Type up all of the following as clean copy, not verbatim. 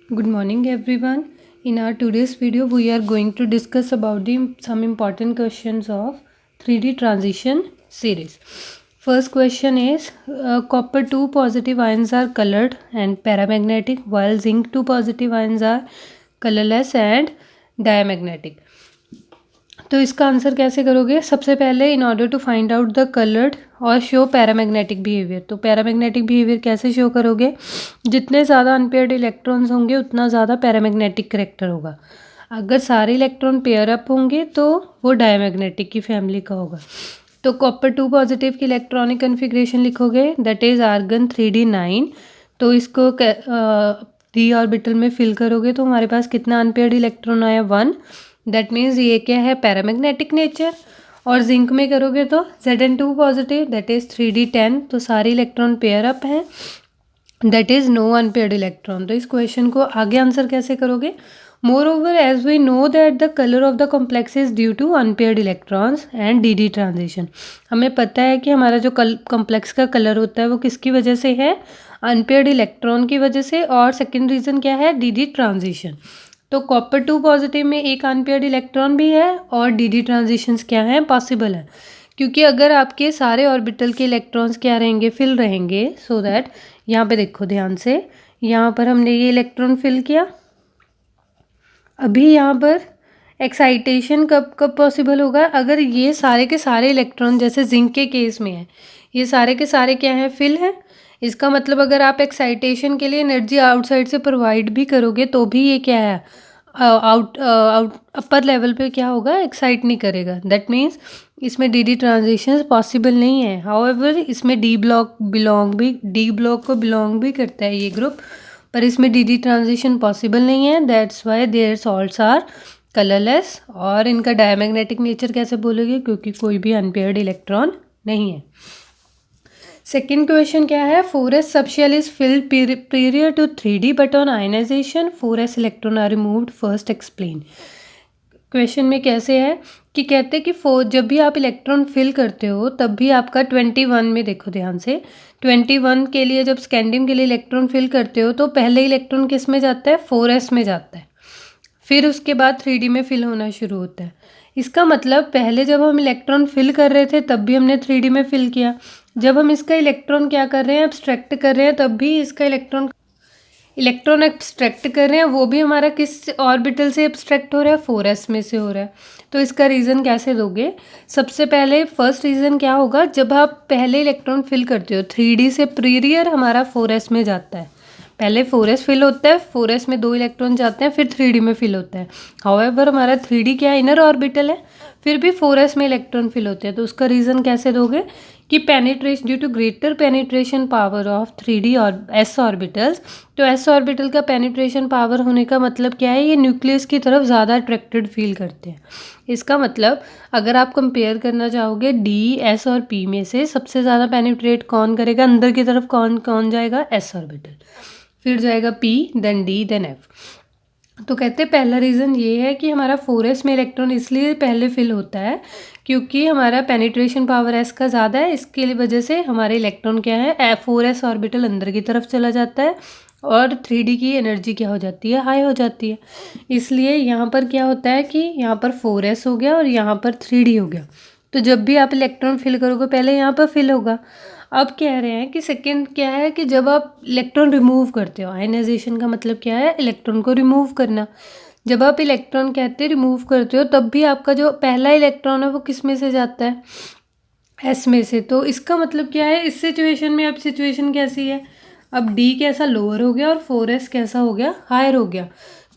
Good morning everyone. In our today's video we are going to discuss about some important questions of 3D transition series. First question is copper 2 positive ions are colored and paramagnetic while zinc 2 positive ions are colorless and diamagnetic. तो इसका answer कैसे करोगे? सबसे पहले in order to find out the coloured और show paramagnetic behaviour, तो paramagnetic behaviour कैसे show करोगे? जितने ज़्यादा अनपेयर्ड इलेक्ट्रॉन्स होंगे उतना ज़्यादा पैरामैग्नेटिक करेक्टर होगा। अगर सारे इलेक्ट्रॉन पेयर अप होंगे तो वो डायमैग्नेटिक की फैमिली का होगा। तो कॉपर 2 पॉजिटिव की इलेक्ट्रॉनिक कन्फिग्रेशन लिखोगे, दैट इज़ आर्गन 3d9। तो इसको डी ऑर्बिटल में फिल करोगे तो हमारे पास कितना अनपेयर्ड इलेक्ट्रॉन आया? 1। दैट मीन्स ये क्या है? Paramagnetic nature. और जिंक में करोगे तो Zn2 positive, that is 3d10। तो सारे इलेक्ट्रॉन पेयर अप हैं, that is no unpaired electron. तो इस क्वेश्चन को आगे आंसर कैसे करोगे? Moreover as we know that the colour of the complex is due to unpaired electrons and d transition. हमें पता है कि हमारा जो कॉम्प्लेक्स का कलर होता है वो किसकी वजह से है? अनपेयर्ड इलेक्ट्रॉन की वजह से। और सेकेंड रीज़न क्या है? D transition. तो कॉपर 2 पॉजिटिव में एक अनपेयर्ड इलेक्ट्रॉन भी है और डी ट्रांजिशंस क्या हैं? पॉसिबल है, क्योंकि अगर आपके सारे ऑर्बिटल के इलेक्ट्रॉन्स क्या रहेंगे? फिल रहेंगे। सो दैट यहाँ पे देखो ध्यान से, यहाँ पर हमने ये इलेक्ट्रॉन फिल किया। अभी यहाँ पर एक्साइटेशन कब कब पॉसिबल होगा? अगर ये सारे के सारे इलेक्ट्रॉन, जैसे जिंक के केस में है, ये सारे के सारे क्या हैं? फिल हैं। इसका मतलब अगर आप एक्साइटेशन के लिए एनर्जी आउटसाइड से प्रोवाइड भी करोगे तो भी ये क्या है? आउट अपर लेवल पे क्या होगा? एक्साइट नहीं करेगा। दैट मीन्स इसमें डी ट्रांजिशन पॉसिबल नहीं है। हाउएवर इसमें डी ब्लॉक को बिलोंग भी करता है ये ग्रुप, पर इसमें डी ट्रांजिशन पॉसिबल नहीं है। That's why their salts are colourless. और इनका डायमैग्नेटिक नेचर कैसे बोलोगे? क्योंकि कोई भी अनपेयर्ड इलेक्ट्रॉन नहीं है। सेकेंड क्वेश्चन क्या है? 4s subshell is filled prior to 3d but on ionisation 4s electron are removed, first explain. Question में कैसे है कि कहते हैं कि जब भी आप इलेक्ट्रॉन फिल करते हो तब भी आपका 21 में, देखो ध्यान से, 21 के लिए जब स्कैंडियम के लिए इलेक्ट्रॉन फिल करते हो तो पहले इलेक्ट्रॉन किस में जाता है? 4s में जाता है। फिर उसके बाद 3d में फिल होना शुरू होता है। इसका मतलब पहले जब हम इलेक्ट्रॉन फिल कर रहे थे तब भी हमने 3d में फिल किया। जब हम इसका इलेक्ट्रॉन क्या कर रहे हैं? एब्स्ट्रैक्ट कर रहे हैं, तब भी इसका इलेक्ट्रॉन एब्स्ट्रैक्ट कर रहे हैं, वो भी हमारा किस ऑर्बिटल से एब्स्ट्रैक्ट हो रहा है? 4s में से हो रहा है। तो इसका रीज़न कैसे दोगे? सबसे पहले फर्स्ट रीज़न क्या होगा? जब आप पहले इलेक्ट्रॉन फिल करते हो 3d से प्रीरियर हमारा 4s में जाता है। पहले 4s फिल होता है, 4s में 2 इलेक्ट्रॉन जाते हैं, फिर 3d में फिल होता है। हाउएवर हमारा 3d क्या है? इनर ऑर्बिटल है, फिर भी 4s में इलेक्ट्रॉन फिल होते हैं। तो उसका रीज़न कैसे दोगे? कि penetration due to greater penetration power of 3d और s ऑर्बिटल्स। तो s ऑर्बिटल का पेनिट्रेशन पावर होने का मतलब क्या है? ये न्यूक्लियस की तरफ ज़्यादा अट्रैक्टेड फील करते हैं। इसका मतलब अगर आप कंपेयर करना चाहोगे d, s और p में से सबसे ज़्यादा पेनिट्रेट कौन करेगा? अंदर की तरफ कौन जाएगा? s ऑर्बिटल, फिर जाएगा p, then d, then f। तो कहते हैं पहला रीज़न ये है कि हमारा 4s में इलेक्ट्रॉन इसलिए पहले फिल होता है क्योंकि हमारा पेनिट्रेशन पावर s का ज़्यादा है। इसके वजह से हमारे इलेक्ट्रॉन क्या है? 4s ऑर्बिटल अंदर की तरफ चला जाता है और 3d की एनर्जी क्या हो जाती है? हाई हो जाती है। इसलिए यहाँ पर क्या होता है कि यहाँ पर 4s हो गया और यहाँ पर 3d हो गया। तो जब भी आप इलेक्ट्रॉन फिल करोगे पहले यहाँ पर फिल होगा। अब कह रहे हैं कि सेकंड क्या है कि जब आप इलेक्ट्रॉन रिमूव करते हो, आयनाइजेशन का मतलब क्या है? इलेक्ट्रॉन को रिमूव करना। जब आप इलेक्ट्रॉन कहते हैं रिमूव करते हो तब भी आपका जो पहला इलेक्ट्रॉन है वो किस में से जाता है? s में से। तो इसका मतलब क्या है? इस सिचुएशन में अब सिचुएशन कैसी है? अब d कैसा? लोअर हो गया और 4s कैसा हो गया? हायर हो गया।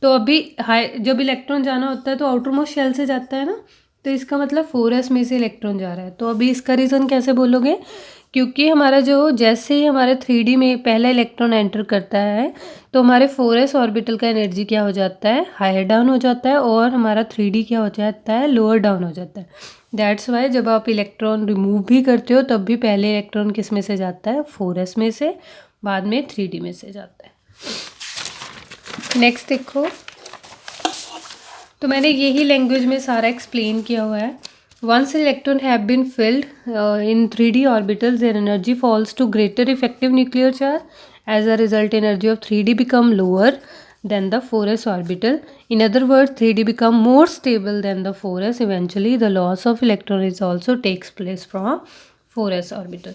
तो अभी हाई जब इलेक्ट्रॉन जाना होता है तो आउटर मोस्ट शेल से जाता है ना, तो इसका मतलब 4s में से इलेक्ट्रॉन जा रहा है। तो अभी इसका रीज़न कैसे बोलोगे? क्योंकि हमारा जो जैसे ही हमारे 3d में पहला इलेक्ट्रॉन एंटर करता है तो हमारे 4s ऑर्बिटल का एनर्जी क्या हो जाता है? हायर डाउन हो जाता है और हमारा 3d क्या हो जाता है? लोअर डाउन हो जाता है। दैट्स वाई जब आप इलेक्ट्रॉन रिमूव भी करते हो तब भी पहले इलेक्ट्रॉन किस में से जाता है? 4s में से, बाद में 3d में से जाता है। नेक्स्ट देखो, तो मैंने यही लैंग्वेज में सारा एक्सप्लेन किया हुआ है। Once electron have been filled in 3d orbitals, their energy falls to greater effective nuclear charge. As a result, energy of 3d become lower than the 4s orbital. In other words, 3d become more stable than the 4s. Eventually, the loss of electron is also takes place from 4s orbital.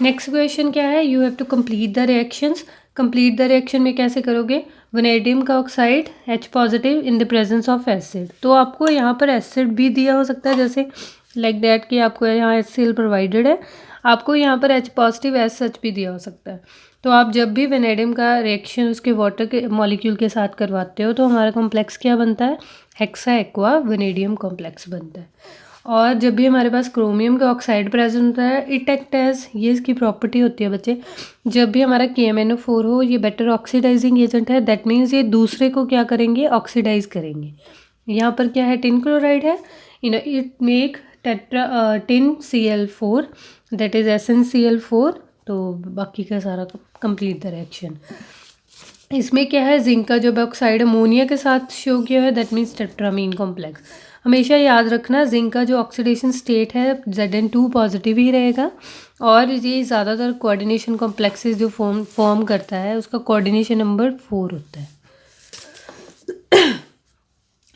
Next question क्या है? You have to complete the reactions. Complete the reaction में कैसे करोगे? Vanadium का oxide H positive in the presence of acid. तो आपको यहाँ पर एसिड भी दिया हो सकता है, जैसे लाइक दैट कि आपको यहाँ HCl प्रोवाइडेड है, आपको यहाँ पर H पॉजिटिव एस सच भी दिया हो सकता है. तो आप जब भी वेनेडियम का रिएक्शन उसके वाटर के मॉलिक्यूल के साथ करवाते हो तो हमारा कॉम्प्लेक्स क्या बनता है? हेक्सा एक्वा वेनेडियम कॉम्प्लेक्स बनता है. और जब भी हमारे पास क्रोमियम का ऑक्साइड प्रेजेंट होता है, इट एक्ट एज, ये इसकी प्रॉपर्टी होती है बच्चे, जब भी हमारा KMnO4 हो, ये बेटर ऑक्सीडाइजिंग एजेंट है. दैट मीन्स ये दूसरे को क्या करेंगे? ऑक्सीडाइज करेंगे. यहाँ पर क्या है? टिन क्लोराइड है. It make tin Cl4 that is SnCl4. तो बाकी का सारा कंप्लीट द रिएक्शन. इसमें क्या है? जिंक का जो ऑक्साइड अमोनिया के साथ शो किया है, दैट मीन्स टेट्रामीन कॉम्प्लेक्स. हमेशा याद रखना जिंक का जो ऑक्सीडेशन स्टेट है Zn2 पॉजिटिव ही रहेगा. और ये ज़्यादातर कोऑर्डिनेशन कॉम्प्लेक्सेस जो फॉर्म करता है उसका कोऑर्डिनेशन नंबर 4 होता है.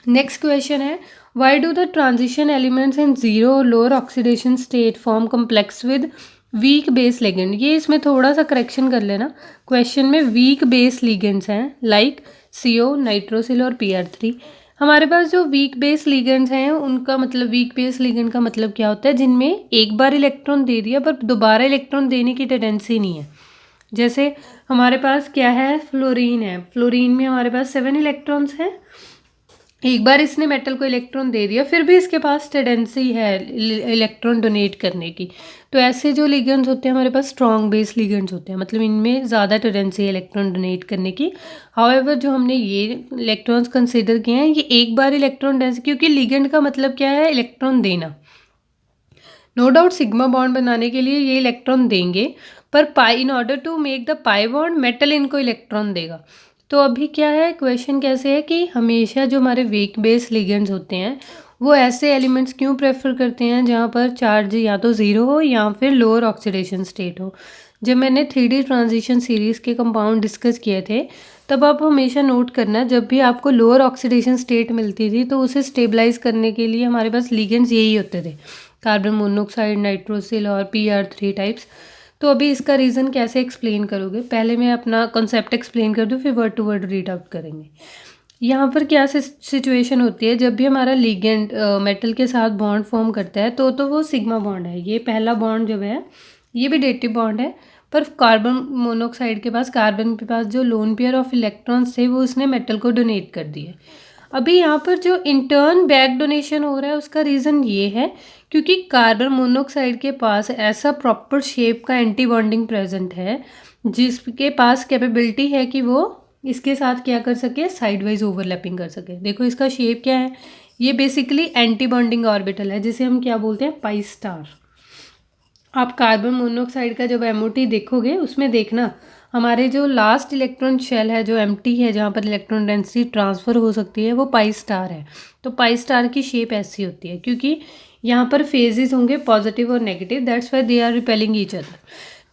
नेक्स्ट क्वेश्चन है, why do the transition elements in zero और lower oxidation state form complex with weak base ligand. ये इसमें थोड़ा सा करेक्शन कर लेना. क्वेश्चन में वीक बेस लिगेंड्स हैं लाइक CO, नाइट्रोसिल और PR3. हमारे पास जो वीक बेस लिगेंड्स हैं उनका मतलब, वीक बेस लिगेंड का मतलब क्या होता है? जिनमें एक बार इलेक्ट्रॉन दे दिया पर दोबारा इलेक्ट्रॉन देने की टेंडेंसी नहीं है. जैसे हमारे पास क्या है? फ्लोरीन है. फ्लोरीन में हमारे पास 7 इलेक्ट्रॉन्स हैं. एक बार इसने मेटल को इलेक्ट्रॉन दे दिया, फिर भी इसके पास टेंडेंसी है इलेक्ट्रॉन डोनेट करने की. तो ऐसे जो लिगेंड्स होते हैं हमारे पास स्ट्रॉन्ग बेस लिगेंड्स होते हैं, मतलब इनमें ज़्यादा टेंडेंसी है इलेक्ट्रॉन डोनेट करने की. हाउएवर जो हमने ये इलेक्ट्रॉन्स कंसिडर किए हैं, ये एक बार इलेक्ट्रॉन डेंसिटी, क्योंकि लिगेंड का मतलब क्या है? इलेक्ट्रॉन देना. नो डाउट सिग्मा बॉन्ड बनाने के लिए ये इलेक्ट्रॉन देंगे, पर pi, in order to make the pi bond, metal इनको इलेक्ट्रॉन देगा. तो अभी क्या है? क्वेश्चन कैसे है कि हमेशा जो हमारे वीक बेस लिगेंड्स होते हैं वो ऐसे एलिमेंट्स क्यों प्रेफर करते हैं जहाँ पर चार्ज या तो ज़ीरो हो या फिर लोअर ऑक्सीडेशन स्टेट हो. जब मैंने 3D ट्रांजिशन सीरीज़ के कंपाउंड डिस्कस किए थे, तब आप हमेशा नोट करना, जब भी आपको लोअर ऑक्सीडेशन स्टेट मिलती थी तो उसे स्टेबलाइज करने के लिए हमारे पास लिगेंड्स यही होते थे, कार्बन मोनोऑक्साइड, नाइट्रोसिल और PR3 टाइप्स. तो अभी इसका रीज़न कैसे एक्सप्लेन करोगे? पहले मैं अपना कॉन्सेप्ट एक्सप्लेन कर दूँ, फिर word to word read out करेंगे. यहाँ पर क्या सिचुएशन होती है? जब भी हमारा लिगेंड मेटल के साथ बॉन्ड फॉर्म करता है तो वो सिग्मा बॉन्ड है. ये पहला बॉन्ड जब है ये भी डेटिव बॉन्ड है, पर कार्बन मोनोऑक्साइड के पास, कार्बन के पास जो लोन पेयर ऑफ इलेक्ट्रॉन्स थे वो उसने मेटल को डोनेट कर दिए. अभी यहाँ पर जो इंटर्न बैक डोनेशन हो रहा है उसका रीज़न ये है क्योंकि कार्बन मोनोऑक्साइड के पास ऐसा प्रॉपर शेप का एंटी बॉन्डिंग प्रेजेंट है जिसके पास कैपेबिलिटी है कि वो इसके साथ क्या कर सके? साइड वाइज ओवरलैपिंग कर सके. देखो इसका शेप क्या है? ये बेसिकली एंटी बॉन्डिंग ऑर्बिटल है जिसे हम क्या बोलते हैं? Pi star. आप कार्बन मोनोऑक्साइड का जब MOT देखोगे उसमें देखना हमारे जो लास्ट इलेक्ट्रॉन शेल है जो एम्प्टी है, जहाँ पर इलेक्ट्रॉन डेंसिटी ट्रांसफ़र हो सकती है, वो पाई स्टार है. तो पाई स्टार की शेप ऐसी होती है क्योंकि यहाँ पर फेजेस होंगे पॉजिटिव और negative, that's why they are repelling each other.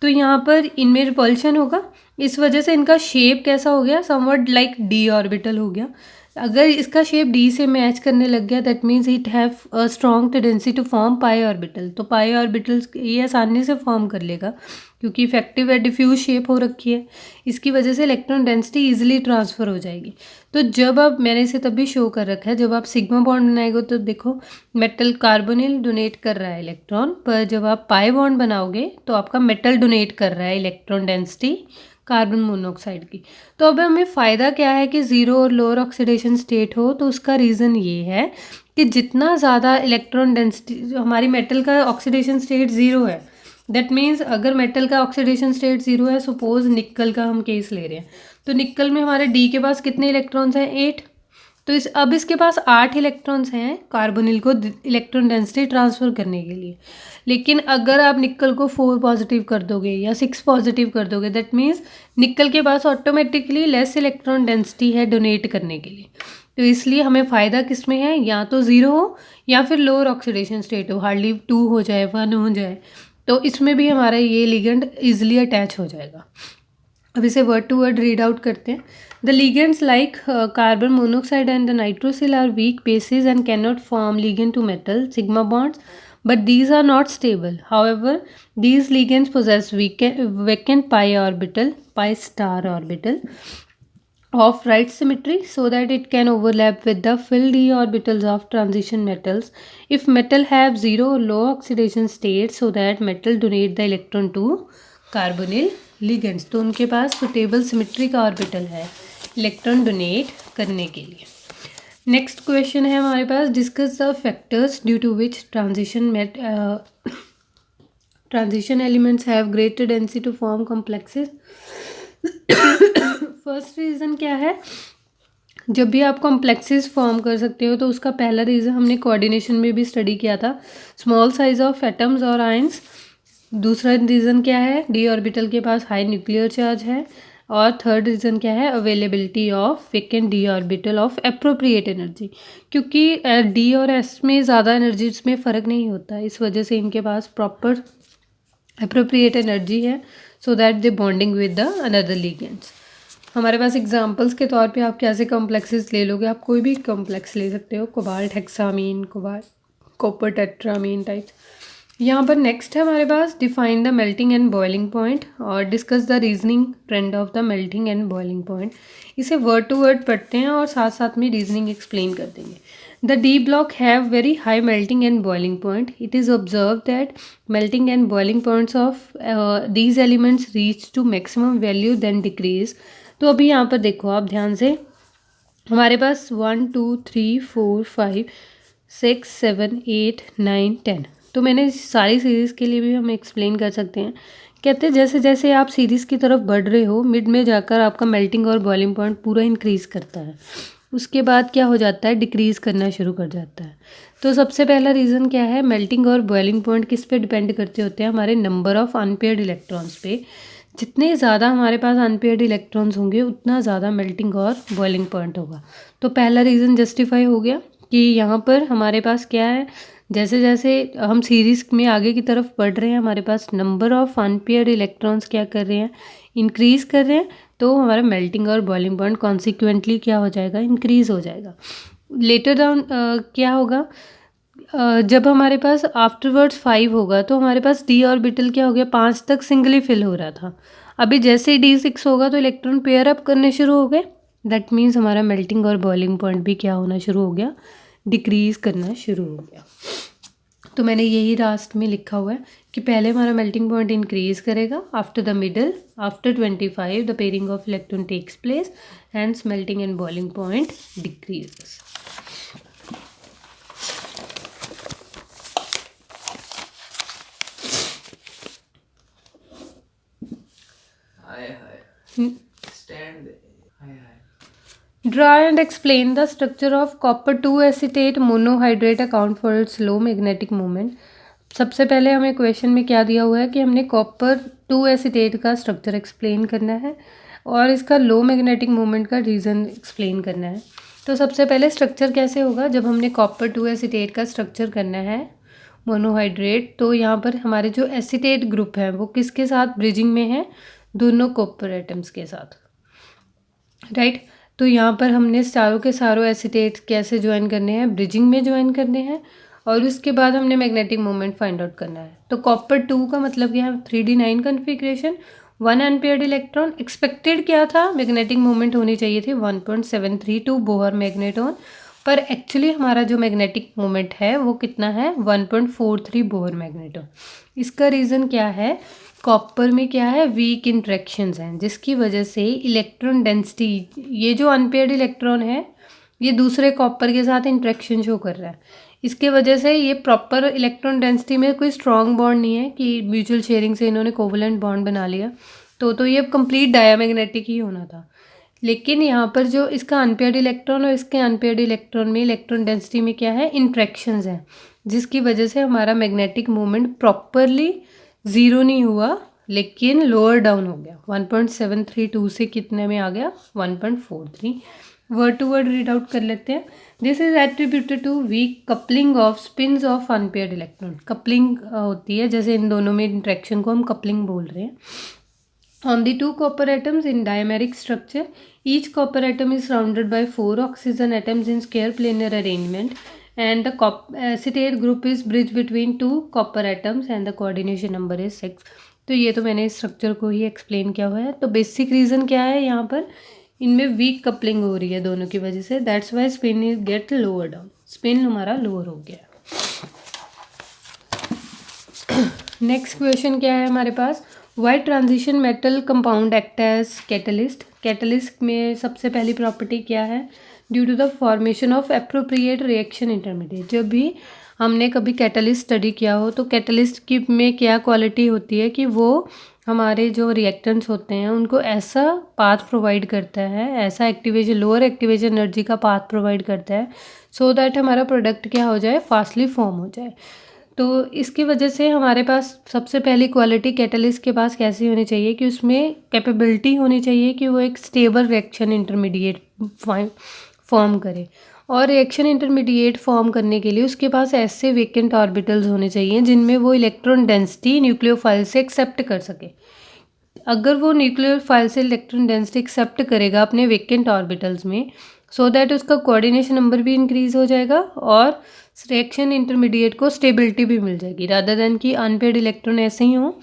तो यहाँ पर इनमें रिपल्शन होगा, इस वजह से इनका शेप कैसा हो गया? समवट लाइक D ऑर्बिटल हो गया. अगर इसका शेप D से मैच करने लग गया, that means it have a strong tendency to form pi orbital. तो पाई ऑर्बिटल्स ये आसानी से फॉर्म कर लेगा क्योंकि इफेक्टिव है, डिफ्यूज शेप हो रखी है, इसकी वजह से इलेक्ट्रॉन डेंसिटी इजीली ट्रांसफ़र हो जाएगी. तो जब आप, मैंने इसे तभी शो कर रखा है, जब आप सिग्मा बॉन्ड बनाएंगे तो देखो मेटल कार्बोनिल डोनेट कर रहा है इलेक्ट्रॉन, पर जब आप पाई बॉन्ड बनाओगे तो आपका मेटल डोनेट कर रहा है इलेक्ट्रॉन डेंसिटी कार्बन मोनोऑक्साइड की. तो अब हमें फ़ायदा क्या है कि ज़ीरो और लोअर ऑक्सीडेशन स्टेट हो? तो उसका रीज़न ये है कि जितना ज़्यादा इलेक्ट्रॉन डेंसिटी, हमारी मेटल का ऑक्सीडेशन स्टेट ज़ीरो है, दैट मीन्स अगर मेटल का ऑक्सीडेशन स्टेट ज़ीरो है, सपोज निकल का हम केस ले रहे हैं, तो निकल में हमारे D के पास कितने इलेक्ट्रॉन्स हैं? 8. तो अब इसके पास 8 इलेक्ट्रॉन्स हैं कार्बोनिल को इलेक्ट्रॉन डेंसिटी ट्रांसफ़र करने के लिए. लेकिन अगर आप निकल को 4 पॉजिटिव कर दोगे या 6 पॉजिटिव कर दोगे, दैट मीन्स निकल के पास ऑटोमेटिकली लेस इलेक्ट्रॉन डेंसिटी है डोनेट करने के लिए. तो इसलिए हमें फ़ायदा किस में है? या तो ज़ीरो हो या फिर लोअर ऑक्सीडेशन स्टेट हो, हार्डली 2 हो जाए, 1 हो जाए, तो इसमें भी हमारा ये लिगेंड ईजिली अटैच हो जाएगा. अब इसे word to word read out करते हैं. The ligands like carbon monoxide and the nitrosyl are weak bases and cannot form ligand to metal sigma bonds, but these are not stable. However, these ligands possess vacant pi star orbital of right symmetry so that it can overlap with the filled d orbitals of transition metals. If metal have zero or low oxidation state, so that metal donate the electron to carbonyl ligands, तो उनके पास suitable symmetry का orbital है electron donate करने के लिए. Next question है हमारे पास, discuss the factors due to which transition elements have greater density to form complexes. First reason क्या है, जब भी आप कॉम्प्लेक्सेस फॉर्म कर सकते हो तो उसका पहला रीज़न हमने कोऑर्डिनेशन में भी स्टडी किया था, स्मॉल साइज ऑफ एटम्स और आयंस. दूसरा रीज़न क्या है, डी ऑर्बिटल के पास हाई न्यूक्लियर चार्ज है. और थर्ड रीज़न क्या है, availability of vacant D orbital of appropriate energy, क्योंकि डी और एस में ज़्यादा एनर्जी में फ़र्क नहीं होता, इस वजह से इनके पास प्रॉपर एप्रोप्रिएट एनर्जी है so that they bonding with the another ligands. हमारे पास एग्जांपल्स के तौर पे आप कैसे कॉम्प्लेक्सेस ले लोगे, आप कोई भी कॉम्प्लेक्स ले सकते हो, cobalt hexammine, cobalt copper tetrammine types. यहाँ पर नेक्स्ट है हमारे पास, define the melting and boiling point और discuss the reasoning trend of the melting and boiling point. इसे वर्ड टू वर्ड पढ़ते हैं और साथ साथ में रीजनिंग एक्सप्लेन कर देंगे. The D block have very high melting and boiling point. It is observed that melting and boiling points of these elements reach to maximum value then decrease. तो अभी यहाँ पर देखो आप ध्यान से, हमारे पास 1 2 3 4 5 6 7 8 9 10. तो मैंने सारी सीरीज़ के लिए भी हम एक्सप्लेन कर सकते हैं. कहते हैं जैसे जैसे आप सीरीज़ की तरफ बढ़ रहे हो, मिड में जाकर आपका मेल्टिंग और बॉइलिंग पॉइंट पूरा इंक्रीज़ करता है, उसके बाद क्या हो जाता है, डिक्रीज़ करना शुरू कर जाता है. तो सबसे पहला रीज़न क्या है, मेल्टिंग और बॉइलिंग पॉइंट किस पे डिपेंड करते होते हैं, हमारे नंबर ऑफ़ अनपेयर्ड इलेक्ट्रॉन्स पे. जितने ज़्यादा हमारे पास अनपेयर्ड इलेक्ट्रॉन्स होंगे उतना ज़्यादा मेल्टिंग और बॉइलिंग पॉइंट होगा. तो पहला रीज़न जस्टिफाई हो गया कि यहाँ पर हमारे पास क्या है, जैसे जैसे हम सीरीज़ में आगे की तरफ बढ़ रहे हैं, हमारे पास नंबर ऑफ़ अनपेयर्ड इलेक्ट्रॉन्स क्या कर रहे हैं, इंक्रीज़ कर रहे हैं. तो हमारा मेल्टिंग और बॉइलिंग पॉइंट कॉन्सिक्वेंटली क्या हो जाएगा, इंक्रीज़ हो जाएगा. लेटर डाउन क्या होगा, जब हमारे पास आफ्टरवर्ड्स 5 होगा तो हमारे पास डी ऑर्बिटल क्या हो गया, 5 तक सिंगली फिल हो रहा था. अभी जैसे ही D6 होगा तो इलेक्ट्रॉन पेयर अप करने शुरू हो गए. दैट मीन्स हमारा मेल्टिंग और बॉइलिंग पॉइंट भी क्या होना शुरू हो गया, डिक्रीज़ करना शुरू हो गया. तो मैंने यही लास्ट में लिखा हुआ है कि पहले हमारा मेल्टिंग पॉइंट इंक्रीज़ करेगा, after the middle after 25 the pairing of electron takes place, hence melting and boiling point decreases. Draw and explain the structure of copper 2 acetate monohydrate account for its low magnetic moment. सबसे पहले हमें question में क्या दिया हुआ है कि हमने कॉपर 2 एसीटेट का स्ट्रक्चर एक्सप्लेन करना है और इसका लो मैग्नेटिक मोमेंट का रीज़न एक्सप्लेन करना है. तो सबसे पहले स्ट्रक्चर कैसे होगा, जब हमने कॉपर 2 एसीटेट का स्ट्रक्चर करना है मोनोहाइड्रेट, तो यहाँ पर हमारे जो एसीटेट ग्रुप है वो किसके साथ ब्रिजिंग में है, दोनों कॉपर एटम्स के साथ, राइट. तो यहाँ पर हमने सारों के सारों एसीटेट कैसे ज्वाइन करने हैं, ब्रिजिंग में ज्वाइन करने हैं और उसके बाद हमने मैग्नेटिक मोमेंट फाइंड आउट करना है. तो कॉपर 2 का मतलब क्या है, 3d9 configuration, 1 unpaired electron. Expected क्या था, मैग्नेटिक मोमेंट होनी चाहिए थी 1.732 बोहर मैग्नेटॉन, पर एक्चुअली हमारा जो मैग्नेटिक मोमेंट है वो कितना है, 1.43 बोहर मैग्नेटॉन. इसका रीज़न क्या है, कॉपर में क्या है, वीक इंट्रैक्शंस हैं, जिसकी वजह से इलेक्ट्रॉन डेंसिटी, ये जो अनपेयर्ड इलेक्ट्रॉन है ये दूसरे कॉपर के साथ इंट्रैक्शन शो कर रहा है. इसके वजह से ये प्रॉपर इलेक्ट्रॉन डेंसिटी में कोई स्ट्रॉन्ग बॉन्ड नहीं है कि म्यूचुअल शेयरिंग से इन्होंने कोवलेंट बॉन्ड बना लिया, तो ये कंप्लीट डायमैग्नेटिक ही होना था. लेकिन यहाँ पर जो इसका अनपेयर्ड इलेक्ट्रॉन और इसके अनपेयर्ड इलेक्ट्रॉन में इलेक्ट्रॉन डेंसिटी में क्या है, इंट्रैक्शंस हैं, जिसकी वजह से हमारा मैग्नेटिक मोमेंट प्रॉपरली ज़ीरो नहीं हुआ लेकिन लोअर डाउन हो गया. 1.732 से कितने में आ गया, 1.43. Word to word read out कर लेते हैं. This is attributed to weak coupling of spins of unpaired electron. Coupling होती है, जैसे इन दोनों में इंट्रैक्शन को हम कपलिंग बोल रहे हैं. On the two copper atoms in dimeric structure, each copper atom is surrounded by 4 oxygen atoms in square planar arrangement, and the acetate group is bridge between two copper atoms and the coordination number is 6. तो ये तो मैंने structure को ही explain किया हुआ है. तो basic reason क्या है यहाँ पर, इनमें वीक कपलिंग हो रही है दोनों की वजह से, that's why spin is get lower down, spin हमारा लोअर हो गया. नेक्स्ट क्वेश्चन क्या है हमारे पास, why transition metal compound act as catalyst. Catalyst में सबसे पहली प्रॉपर्टी क्या है, due to the formation of appropriate reaction intermediate. जब भी हमने कभी कैटलिस्ट स्टडी किया हो तो कैटलिस्ट की में क्या क्वालिटी होती है कि वो हमारे जो रिएक्टेंट्स होते हैं उनको ऐसा पाथ प्रोवाइड करता है, ऐसा एक्टिवेशन लोअर एक्टिवेशन एनर्जी का पाथ प्रोवाइड करता है सो दैट हमारा प्रोडक्ट क्या हो जाए, फास्टली फॉर्म हो जाए. तो इसकी वजह से हमारे पास सबसे पहली क्वालिटी कैटलिस्ट के पास कैसी होनी चाहिए कि उसमें कैपेबिलिटी होनी चाहिए कि वो एक स्टेबल रिएक्शन इंटरमीडिएट फॉर्म करे. और रिएक्शन इंटरमीडिएट फॉर्म करने के लिए उसके पास ऐसे वेकेंट ऑर्बिटल्स होने चाहिए जिनमें वो इलेक्ट्रॉन डेंसिटी न्यूक्लियोफाइल से एक्सेप्ट कर सके. अगर वो न्यूक्लियोफाइल से इलेक्ट्रॉन डेंसिटी एक्सेप्ट करेगा अपने वेकेंट ऑर्बिटल्स में, सो दैट उसका कोऑर्डिनेशन नंबर भी इंक्रीज हो जाएगा और रिएक्शन इंटरमीडिएट को स्टेबिलिटी भी मिल जाएगी, रादर देन कि अनपेड इलेक्ट्रॉन ऐसे ही हो.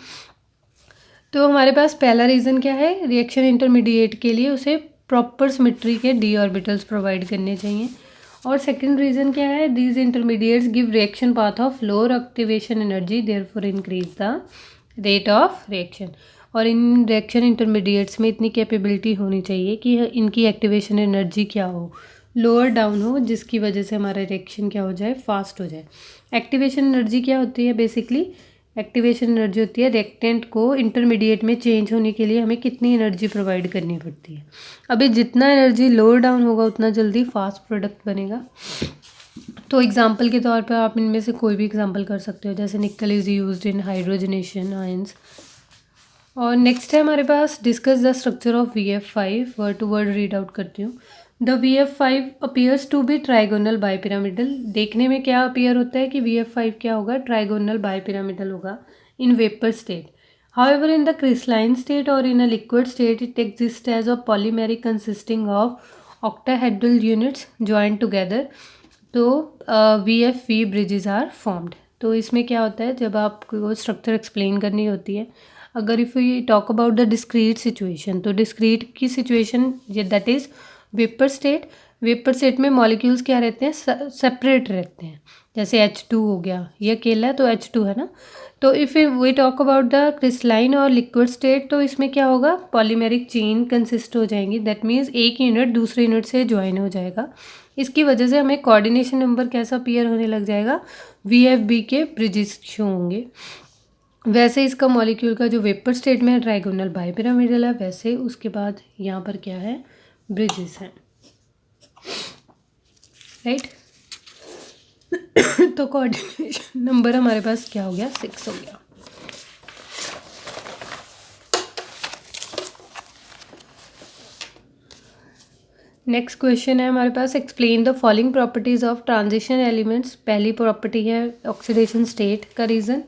तो हमारे पास पहला रीज़न क्या है, रिएक्शन इंटरमीडिएट के लिए उसे प्रॉपर सिमेट्री के डी ऑर्बिटल्स प्रोवाइड करने चाहिए. और सेकंड रीज़न क्या है, these intermediates give reaction path of lower activation energy, therefore increase the rate of reaction. और इन रिएक्शन इंटरमीडिएट्स में इतनी कैपेबिलिटी होनी चाहिए कि इनकी एक्टिवेशन एनर्जी क्या हो, लोअर डाउन हो, जिसकी वजह से हमारा रिएक्शन क्या हो जाए, फास्ट हो जाए. एक्टिवेशन एनर्जी क्या होती है, बेसिकली एक्टिवेशन एनर्जी होती है रिएक्टेंट को इंटरमीडिएट में चेंज होने के लिए हमें कितनी एनर्जी प्रोवाइड करनी पड़ती है. अभी जितना एनर्जी लोअर डाउन होगा उतना जल्दी फास्ट प्रोडक्ट बनेगा. तो एग्जांपल के तौर पर आप इनमें से कोई भी एग्जांपल कर सकते हो, जैसे nickel is used in hydrogenation ions. और नेक्स्ट है हमारे पास discuss the structure of VF5. Word to word read out करती हूँ. The VF5 appears to be trigonal bipyramidal. देखने में क्या अपीयर होता है कि VF5 क्या होगा, ट्राइगोनल बाईपिरामिडल होगा in vapour state. However, in the crystalline state or in a liquid state, it exists as a polymeric consisting of octahedral units joined together. तो VFV bridges are formed. तो इसमें क्या होता है, जब आपको स्ट्रक्चर एक्सप्लेन करनी होती है, अगर if we talk about the discrete situation, तो डिस्क्रीट की situation that is vapour state. Vapour state में मॉलिक्यूल्स क्या रहते हैं, सेपरेट रहते हैं. जैसे H2 हो गया, ये अकेला है तो H2 है ना. तो if we talk about the crystalline और लिक्विड स्टेट, तो इसमें क्या होगा, पॉलीमेरिक चेन कंसिस्ट हो जाएंगी. दैट मीन्स एक यूनिट दूसरे यूनिट से ज्वाइन हो जाएगा. इसकी वजह से हमें कोऑर्डिनेशन नंबर कैसा अपीयर होने लग जाएगा, VFB के ब्रिजेस शो होंगे. वैसे इसका मॉलिक्यूल का जो वेपर स्टेट में ट्राइगोनल बाईपिरामिडल है, वैसे उसके बाद यहाँ पर क्या है, ब्रिजेस हैं, राइट. तो कोऑर्डिनेशन नंबर हमारे पास क्या हो गया, 6 हो गया. नेक्स्ट क्वेश्चन है हमारे पास, explain the following properties of transition elements. पहली प्रॉपर्टी है ऑक्सीडेशन स्टेट का रीज़न,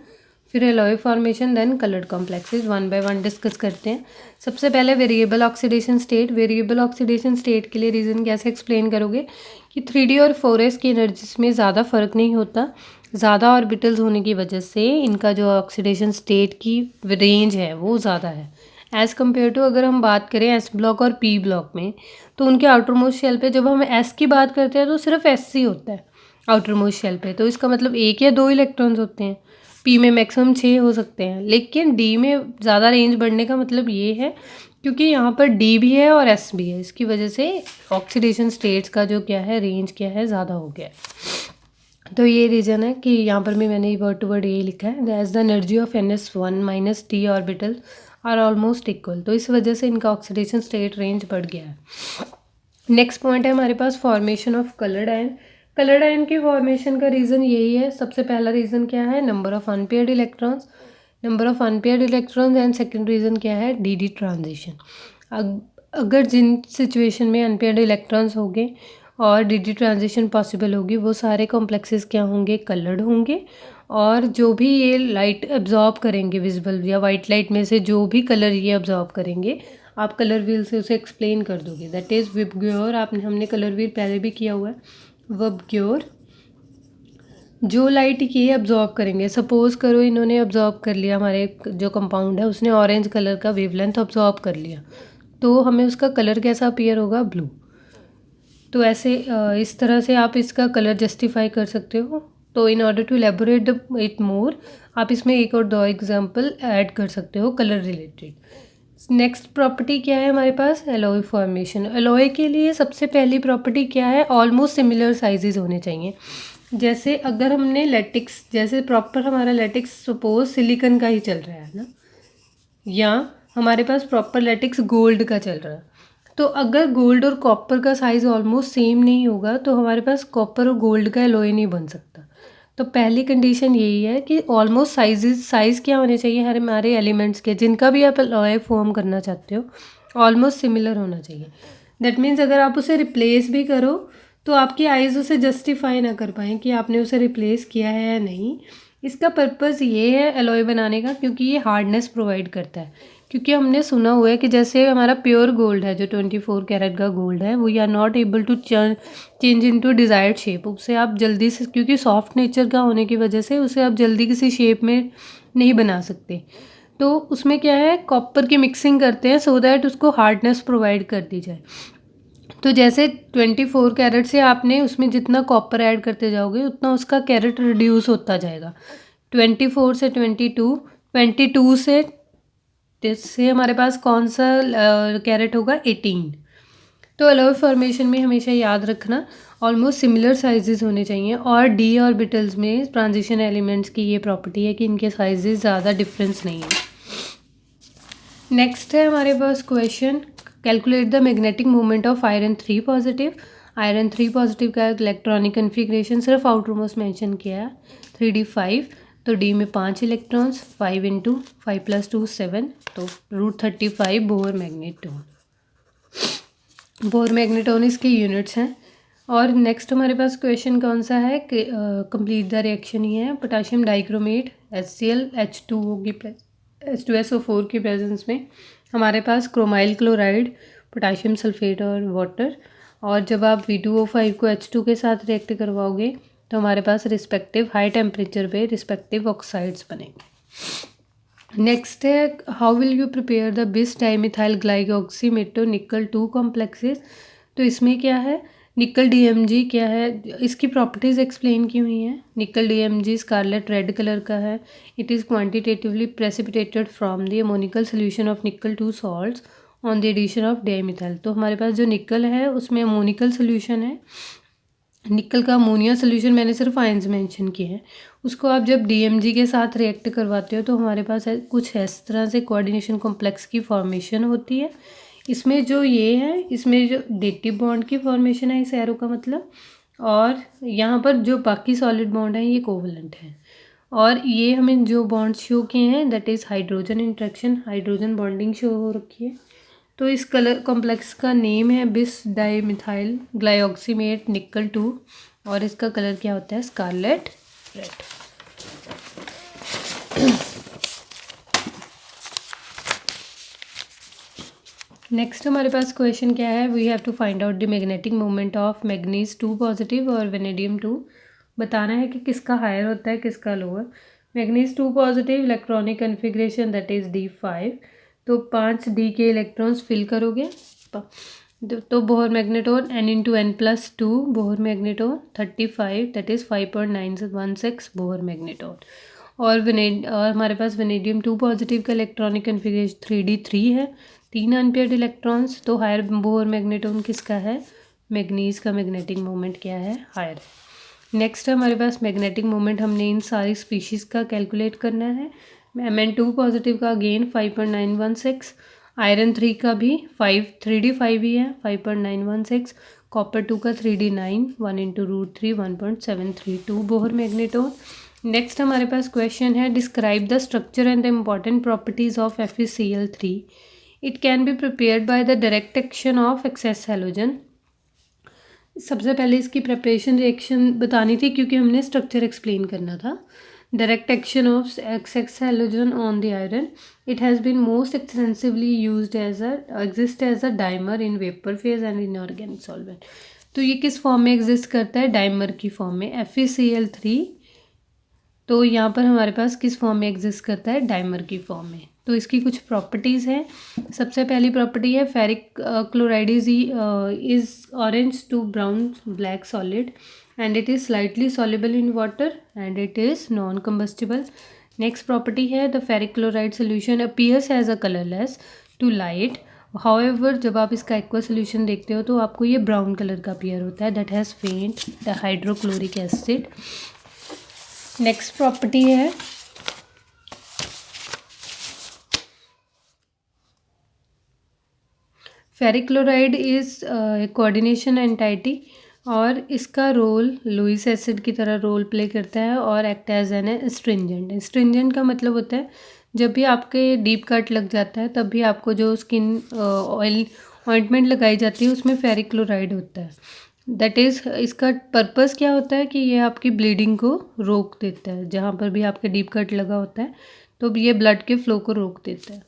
फिर alloy formation, then coloured complexes. One by one discuss करते हैं. सबसे पहले variable oxidation state. Variable oxidation state के लिए रीज़न कैसे एक्सप्लेन करोगे कि 3D और 4S की एनर्जीज में ज़्यादा फ़र्क नहीं होता. ज़्यादा ऑर्बिटल्स होने की वजह से इनका जो ऑक्सीडेशन स्टेट की रेंज है वो ज़्यादा है एज़ कम्पेयर टू अगर हम बात करें S ब्लॉक और P ब्लॉक में. तो उनके आउटर मोस्ट शेल पे जब हम S की बात करते हैं तो सिर्फ SC होता है आउटर मोस्ट शेल पे. तो इसका मतलब 1 या 2 इलेक्ट्रॉन्स होते हैं. P में मैक्सिमम 6 हो सकते हैं. लेकिन D में ज़्यादा रेंज बढ़ने का मतलब ये है क्योंकि यहाँ पर D भी है और S भी है. इसकी वजह से ऑक्सीडेशन स्टेट्स का जो क्या है, रेंज क्या है, ज़्यादा हो गया है. तो ये रीज़न है कि यहाँ पर भी मैंने वर्ड टू वर्ड ये लिखा है, as the energy of NS1 minus T orbital are almost equal. तो इस वजह से इनका ऑक्सीडेशन स्टेट रेंज बढ़ गया है. नेक्स्ट पॉइंट है हमारे पास formation of coloured ion. Coloured ion की फॉर्मेशन का रीज़न यही है. सबसे पहला रीज़न क्या है, number of unpaired electrons. Number of unpaired electrons. And second reason क्या है, DD ट्रांजिशन. अगर जिन सिचुएशन में अनपेयर्ड इलेक्ट्रॉन्स होंगे और DD ट्रांजिशन पॉसिबल होगी, वो सारे कॉम्प्लेक्सेस क्या होंगे, कलर्ड होंगे. और जो भी ये लाइट एब्जॉर्ब करेंगे विजिबल या वाइट लाइट में से जो भी कलर ये एब्जॉर्ब करेंगे, आप कलर व्हील से उसे एक्सप्लेन कर दोगे। That is VIBGYOR. हमने कलर व्हील पहले भी किया हुआ है। विबग्योर जो लाइट ये एब्जॉर्ब करेंगे, सपोज करो इन्होंने एब्जॉर्ब कर लिया, हमारे जो कंपाउंड है उसने ऑरेंज कलर का वेवलेंथ एब्जॉर्ब कर लिया, तो हमें उसका कलर कैसा अपीयर होगा? ब्लू। तो ऐसे इस तरह से आप इसका कलर जस्टिफाई कर सकते हो। तो in order to elaborate it more, आप इसमें एक और दो एग्जांपल ऐड कर सकते हो कलर रिलेटेड। नेक्स्ट प्रॉपर्टी क्या है हमारे पास? Alloy formation. एलॉय के लिए सबसे पहली प्रॉपर्टी क्या है? ऑलमोस्ट सिमिलर साइजेस होने चाहिए। जैसे अगर हमने लेटिक्स, जैसे प्रॉपर हमारा लेटिक्स सपोज सिलिकॉन का ही चल रहा है ना, या हमारे पास प्रॉपर लेटिक्स गोल्ड का चल रहा है, तो अगर गोल्ड और कॉपर का साइज़ ऑलमोस्ट सेम नहीं होगा तो हमारे पास कॉपर और गोल्ड का एलॉय नहीं बन सकता। तो पहली कंडीशन यही है कि ऑलमोस्ट साइज़ क्या होने चाहिए हमारे एलिमेंट्स के, जिनका भी आप एलॉय फॉर्म करना चाहते हो, ऑलमोस्ट सिमिलर होना चाहिए। दैट मीन्स अगर आप उसे रिप्लेस भी करो तो आपकी आइज़ उसे जस्टिफाई ना कर पाएँ कि आपने उसे रिप्लेस किया है या नहीं। इसका पर्पज़ ये है एलॉय बनाने का, क्योंकि ये हार्डनेस प्रोवाइड करता है। क्योंकि हमने सुना हुआ है कि जैसे हमारा प्योर गोल्ड है, जो 24 कैरेट का गोल्ड है, we are not able to change into desired shape. उसे आप जल्दी से, क्योंकि सॉफ्ट नेचर का होने की वजह से उसे आप जल्दी किसी शेप में नहीं बना सकते। तो उसमें क्या है, कॉपर की मिक्सिंग करते हैं सो दैट उसको हार्डनेस प्रोवाइड कर दी जाए। तो जैसे 24 कैरेट से आपने उसमें जितना कॉपर ऐड करते जाओगे उतना उसका कैरेट रिड्यूस होता जाएगा। 24 से 22, 22 से हमारे पास कौन सा कैरेट होगा? 18। तो एलॉय फॉर्मेशन में हमेशा याद रखना ऑलमोस्ट सिमिलर साइजेस होने चाहिए। और डी ऑर्बिटल्स में ट्रांजिशन एलिमेंट्स की ये प्रॉपर्टी है कि इनके साइजेस ज़्यादा डिफरेंस नहीं है। नेक्स्ट है हमारे पास question, calculate the magnetic moment of iron 3 positive. Iron 3 positive का इलेक्ट्रॉनिक कन्फिग्रेशन सिर्फ आउटरमोस्ट मेंशन किया है, 3d5। तो डी में 5 इलेक्ट्रॉन्स, 5 इंटू 5 + 2 7, तो √35 बोहर मैग्नेटोन। बोहर मैग्नेटोन इसके यूनिट्स हैं। और नेक्स्ट हमारे पास क्वेश्चन कौन सा है? कंप्लीट द रिएक्शन ही है। पोटाशियम डाइक्रोमेट HCl H2O की H2SO4 की प्रेजेंस में हमारे पास क्रोमाइल क्लोराइड, पोटाशियम सल्फेट और वाटर। और जब आप V2O5 को H2 के साथ रिएक्ट करवाओगे तो हमारे पास रिस्पेक्टिव हाई टेम्परेचर पे रिस्पेक्टिव ऑक्साइड्स बनेंगे। नेक्स्ट है, how will you prepare the बिस डाइमिथाइल ग्लाइकोक्सीमेटो निकल 2 कॉम्प्लेक्सेस। तो इसमें क्या है, निकल DMG क्या है, इसकी प्रॉपर्टीज़ एक्सप्लेन की हुई हैं। निकल DMG स्कारलेट रेड कलर का है। It is quantitatively precipitated from the ammoniacal solution of nickel 2 salts on the addition of dimethyl. तो हमारे पास जो निकल है उसमें अमोनिकल सोल्यूशन है। निकल का अमोनिया सोल्यूशन मैंने सिर्फ आयंस मेंशन किए हैं। उसको आप जब DMG के साथ रिएक्ट करवाते हो तो हमारे पास कुछ इस तरह से कोऑर्डिनेशन कॉम्प्लेक्स की फॉर्मेशन होती है। इसमें जो ये है, इसमें जो डेटिव बॉन्ड की फॉर्मेशन है इस एरो का मतलब, और यहाँ पर जो बाकी सॉलिड बॉन्ड हैं ये कोवलेंट हैं। और ये हमें जो बॉन्ड शो किए हैं that is hydrogen interaction, hydrogen bonding show हो रखी है। तो इस कलर कॉम्प्लेक्स का नेम है बिस डाइमिथाइल ग्लाइऑक्सीमेट निकल 2, और इसका कलर क्या होता है? Scarlett red. नेक्स्ट हमारे पास क्वेश्चन क्या है, we have to find out the magnetic moment of manganese 2 positive और वेनेडियम 2। बताना है कि किसका हायर होता है किसका lower. Manganese 2 positive electronic configuration that is D5। तो 5 D के इलेक्ट्रॉन्स फिल करोगे तो Bohr magneton N×N+2 Bohr magneton 35 that is 5.916 Bohr magneton. और हमारे पास वेनेडियम 2 पॉजिटिव का इलेक्ट्रॉनिक कन्फिग्रेशन 3D3 है, 3 अनपेयर्ड इलेक्ट्रॉन्स। तो हायर बोहर मैग्नेटोन किसका है? मैग्नीज का मैग्नेटिक मोमेंट क्या है? हायर। नेक्स्ट हमारे पास मैग्नेटिक मोमेंट हमने इन सारी स्पीशीज़ का कैलकुलेट करना है। Mn2 पॉजिटिव का अगेन 5.916, आयरन 3 का भी 3D5 ही है 5.916, कॉपर 2 का 3D9, 1 × √3 1.732 बोहर मैग्नेटोन। नेक्स्ट हमारे पास क्वेश्चन है, describe the structure and the important properties of FeCl3। It can be prepared by the direct action of excess halogen. सबसे पहले इसकी प्रिपरेशन रिएक्शन बतानी थी क्योंकि हमने स्ट्रक्चर एक्सप्लेन करना था। direct action of XX halogen on the iron. It has been most extensively used as a dimer in vapor phase and in organic solvent. तो ये किस फॉर्म में एग्जिस्ट करता है? डाइमर की फॉर्म में, FeCl3। तो यहाँ पर हमारे पास किस फॉर्म में एग्जिस्ट करता है? डाइमर की फॉर्म में। तो इसकी कुछ प्रॉपर्टीज़ हैं। सबसे पहली प्रॉपर्टी है ferric chloride is orange to brown black solid and it is slightly soluble in water and it is non-combustible. Next property है the ferric chloride solution appears as a colorless to light. However, जब आप इसका aqueous solution देखते हो तो आपको ये brown color का appear होता है, that has faint the hydrochloric acid. Next property है ferric chloride is coordination entity और इसका रोल लुईस एसिड की तरह रोल प्ले करता है और act as an astringent. Astringent का मतलब होता है जब भी आपके डीप कट लग जाता है तब भी आपको जो स्किन ऑयल ऑइंटमेंट लगाई जाती है उसमें फेरिक क्लोराइड होता है। दैट इज़ इसका पर्पस क्या होता है कि ये आपकी ब्लीडिंग को रोक देता है। जहाँ पर भी आपके डीप कट लगा होता है तो ये ब्लड के फ्लो को रोक देता है।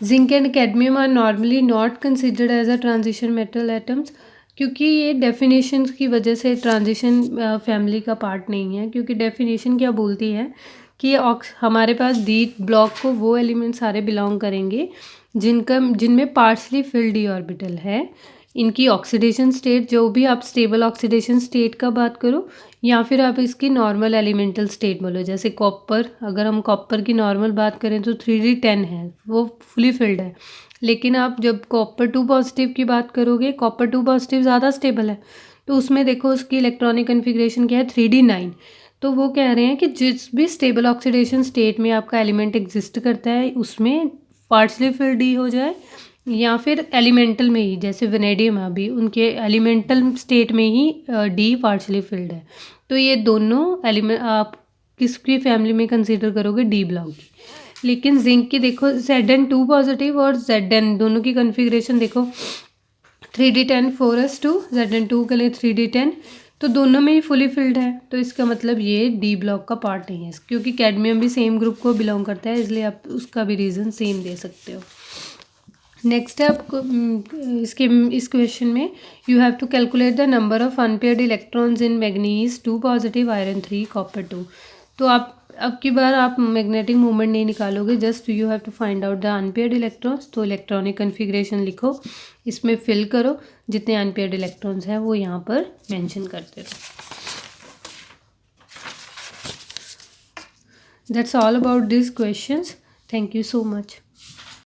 Zinc and cadmium are normally not considered as a transition metal atoms, क्योंकि ये डेफिनेशन की वजह से ट्रांजिशन फैमिली का पार्ट नहीं है। क्योंकि डेफिनेशन क्या बोलती है कि हमारे पास डी ब्लॉक को वो एलिमेंट सारे बिलोंग करेंगे जिनमें पार्शली फिल्ड डी ऑर्बिटल है। इनकी ऑक्सीडेशन स्टेट, जो भी आप स्टेबल ऑक्सीडेशन स्टेट का बात करो या फिर आप इसकी नॉर्मल एलिमेंटल स्टेट बोलो, जैसे कॉपर, अगर हम कॉपर की नॉर्मल बात करें तो 3D10 है, वो फुली फिल्ड है। लेकिन आप जब कॉपर 2 पॉजिटिव की बात करोगे, कॉपर 2 पॉजिटिव ज़्यादा स्टेबल है, तो उसमें देखो उसकी इलेक्ट्रॉनिक कन्फिग्रेशन क्या है? 3D9। तो वो कह रहे हैं कि जिस भी स्टेबल ऑक्सीडेशन स्टेट में आपका एलिमेंट एग्जिस्ट करता है उसमें पार्शली फिल्ड डी हो जाए या फिर एलिमेंटल में ही, जैसे वेनेडियम है अभी, उनके एलिमेंटल स्टेट में ही डी पार्शली फिल्ड है। तो ये दोनों एलिमेंट आप किसकी फैमिली में कंसीडर करोगे? डी ब्लॉक की। लेकिन जिंक की देखो Zn2 पॉजिटिव और Zn दोनों की कन्फिग्रेशन देखो 3D10 4s2, Zn2 के लिए 3D10, तो दोनों में ही फुली फिल्ड है। तो इसका मतलब ये डी ब्लॉक का पार्ट नहीं है, क्योंकि कैडमियम भी सेम ग्रुप को बिलोंग करता है, इसलिए आप उसका भी रीज़न सेम दे सकते हो। नेक्स्ट है आपको इस क्वेश्चन में you have to calculate the number of unpaired electrons in manganese 2 positive, iron 3, copper 2। तो आप अब की बार आप मैग्नेटिक मोमेंट नहीं निकालोगे, just you have to find out the unpaired electrons. तो इलेक्ट्रॉनिक कन्फिग्रेशन लिखो, इसमें फिल करो, जितने अनपेयर्ड इलेक्ट्रॉन्स हैं वो यहाँ पर मेंशन करते रहो। That's all about this questions. Thank you so much.